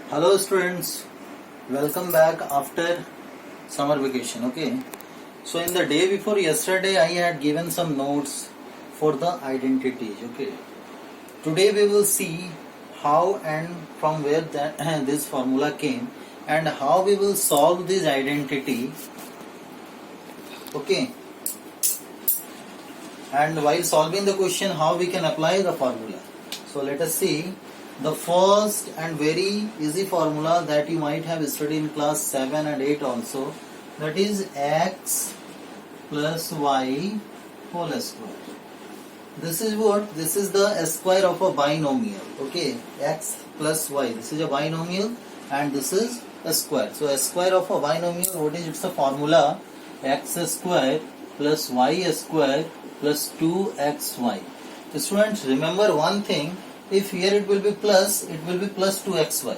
Hello students, welcome back after summer vacation. Okay, so in the day before yesterday I had given some notes for the identities. Okay, today we will see how and from where that this formula came and how we will solve this identity. Okay, and while solving the question, how we can apply the formula. So let us see the first and very easy formula that you might have studied in class 7 and 8 also, that is x plus y whole square. This is what? This is the square of a binomial. Okay, x plus y. This is a binomial and this is a square. So a square of a binomial, what is its a formula? X square plus y square plus 2xy. So students, remember one thing. If here it will be plus, it will be plus 2xy.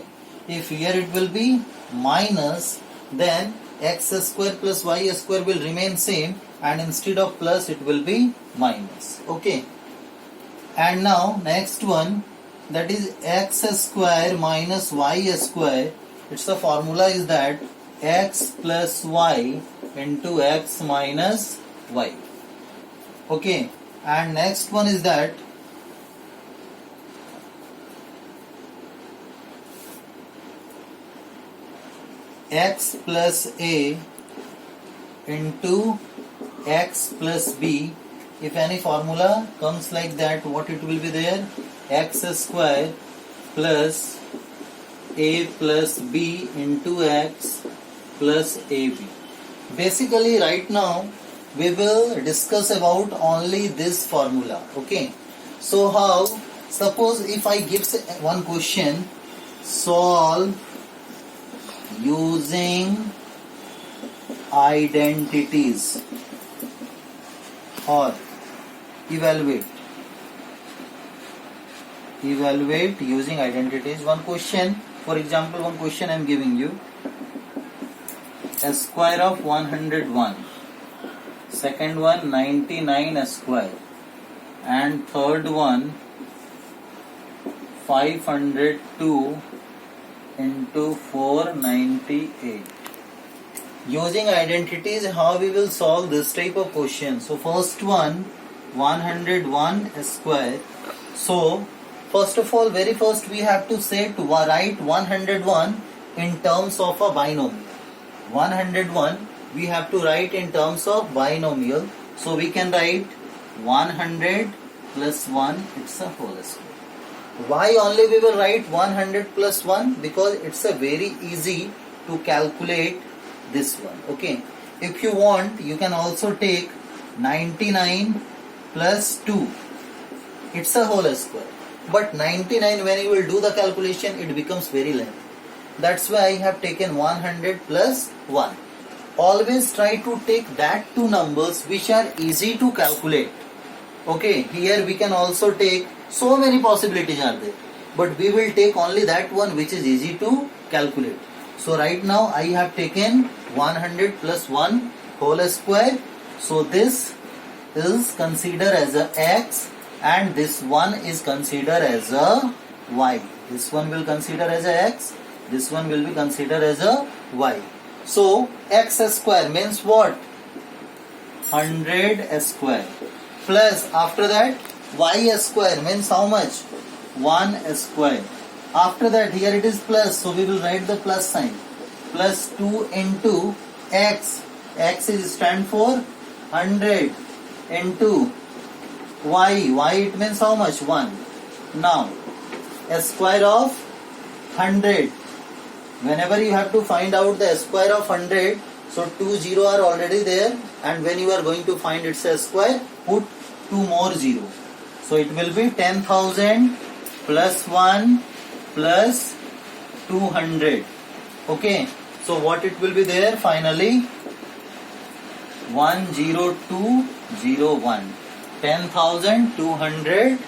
If here it will be minus, then x square plus y square will remain same, and instead of plus it will be minus. Okay. And now next one, that is x square minus y square. Its the formula is that x plus y into x minus y. Okay. And next one is that x plus a into x plus b. If any formula comes like that, what it will be there? X square plus a plus b into x plus ab. Basically right now we will discuss about only this formula. Okay, so how? Suppose if I give one question, solve using identities or evaluate using identities. One question, for example, one question I am giving you: a square of 101, second one 99 square, and third one 502 into 498. Using identities, how we will solve this type of question? So first one, 101 square. So first of all, very first we have to write 101 in terms of a binomial. 101 we have to write in terms of binomial. So we can write 100 plus 1, it's a whole square. Why only we will write 100 plus 1? Because it's a very easy to calculate this one. Okay. If you want, you can also take 99 plus 2. It's a whole square. But 99, when you will do the calculation, it becomes very lengthy. That's why I have taken 100 plus 1. Always try to take that two numbers which are easy to calculate. Okay. Here we can also take, so many possibilities are there, but we will take only that one which is easy to calculate. So right now I have taken 100 plus 1 whole square. So this is considered as a x and this one is considered as a y. This one will consider as a x, this one will be considered as a y. So x square means what? 100 square plus after that y square means how much? 1 square. After that here it is plus, so we will write the plus sign. Plus 2 into x. X is stand for 100 into y. Y it means how much? 1. Now a square of 100. Whenever you have to find out the square of 100, so 2 0 are already there, and when you are going to find its a square, put 2 more 0. So it will be 10,000 plus 1 plus 200. Okay. So what it will be there finally? 10201. 10,201.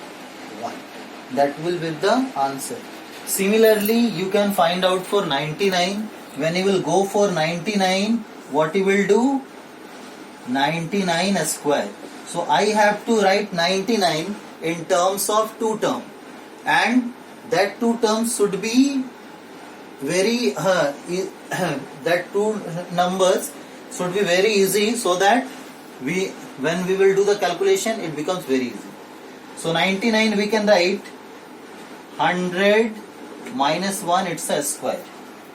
That will be the answer. Similarly, you can find out for 99. When you will go for 99, what you will do? 99 square. So I have to write 99 in terms of two terms, and that two terms should be very that two numbers should be very easy, so that when we will do the calculation it becomes very easy. So 99 we can write 100 minus 1, it's a square.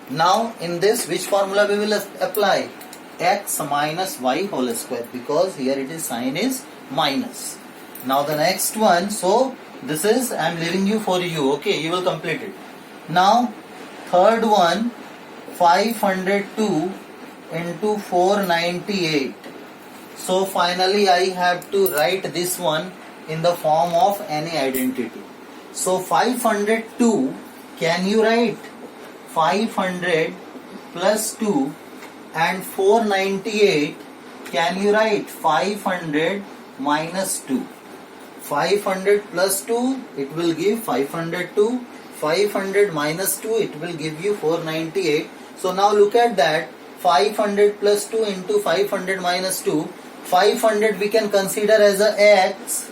Now in this, which formula we will apply? X minus y whole square, because here it is sign is minus. Now the next one, so this is I am leaving you for you, okay, you will complete it. Now third one, 502 into 498. So finally I have to write this one in the form of any identity. So 502, can you write 500 plus 2, and 498, can you write 500 minus 2? 500 plus 2, it will give 502. 500 minus 2, it will give you 498. So now look at that, 500 plus 2 into 500 minus 2. 500 we can consider as a x,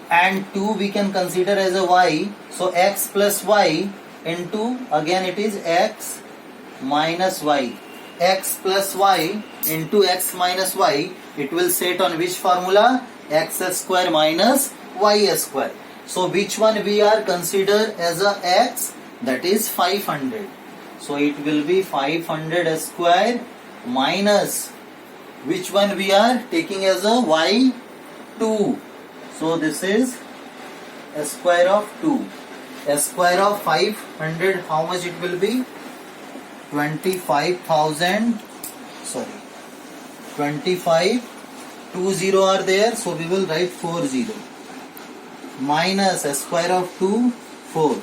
and 2 we can consider as a y. So x plus y into, again it is x minus y. X plus y into x minus y, it will set on which formula? X square minus y square. So which one we are consider as a x? That is 500. So it will be 500 square minus which one we are taking as a y? 2. So this is a square of 2. A square of 500, how much it will be? 25,000, sorry, 25, 20 are there, so we will write 40. Minus a square of 2, 4.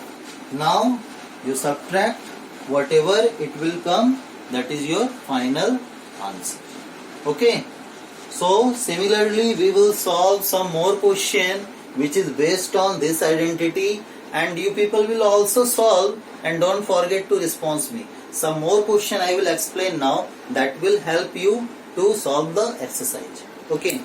Now you subtract whatever it will come, that is your final answer. Okay. So similarly we will solve some more question which is based on this identity, and you people will also solve, and don't forget to respond me. Some more question I will explain now that will help you to solve the exercise. Okay.